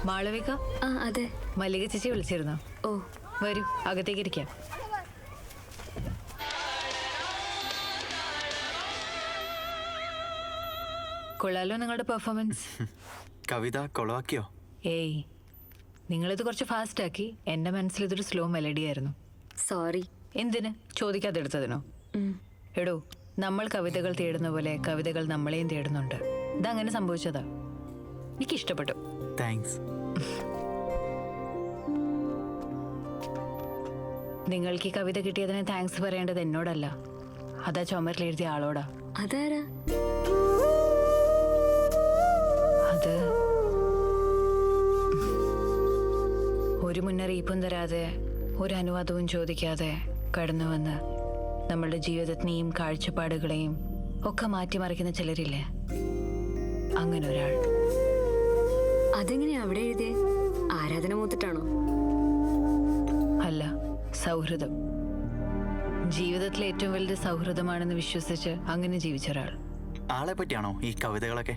മാളവിക. ആ അതെ. മല്ലിക ചേച്ചി വിളിച്ചിരുന്നോ? ഓ വരൂ, അകത്തേക്ക് ഇരിക്കാം. കൊള്ളാലോ നിങ്ങളുടെ പെർഫോമൻസ്. കവിത കൊളവാക്കിയോ? ഏയ്, നിങ്ങളിത് കുറച്ച് ഫാസ്റ്റ് ആക്കി. എൻ്റെ മനസ്സിൽ ഇതൊരു സ്ലോ മെലഡി ആയിരുന്നു. സോറി. എന്തിന്? ചോദിക്കാതെ എടുത്തതിനോ? എടോ, നമ്മൾ കവിതകൾ തേടുന്ന പോലെ കവിതകൾ നമ്മളെയും തേടുന്നുണ്ട്. ഇതങ്ങനെ സംഭവിച്ചതാ. എനിക്കിഷ്ടപ്പെട്ടു. താങ്ക്സ്. നിങ്ങൾക്ക് ഈ കവിത കിട്ടിയതിന് താങ്ക്സ് പറയേണ്ടത് എന്നോടല്ല, അതാ ചുമരിൽ എഴുതിയ ആളോടാ. അതാരാ? അത് ഒരു മുന്നറിയിപ്പും തരാതെ, ഒരു അനുവാദവും ചോദിക്കാതെ കടന്നു വന്ന് നമ്മളുടെ ജീവിതത്തിനെയും കാഴ്ചപ്പാടുകളെയും ഒക്കെ മാറ്റിമറിക്കുന്ന ചിലരില്ലേ, അങ്ങനെ ഒരാൾ. അതെങ്ങനെയാ അവിടെ എഴുതിയേ? ആരാധന മൂത്തിട്ടാണോ? അല്ല, സൗഹൃദം. ജീവിതത്തിലെ ഏറ്റവും വലുത് സൗഹൃദമാണെന്ന് വിശ്വസിച്ച് അങ്ങനെ ജീവിച്ച ഒരാൾ. ആളെ പറ്റിയാണോ ഈ കവിതകളൊക്കെ?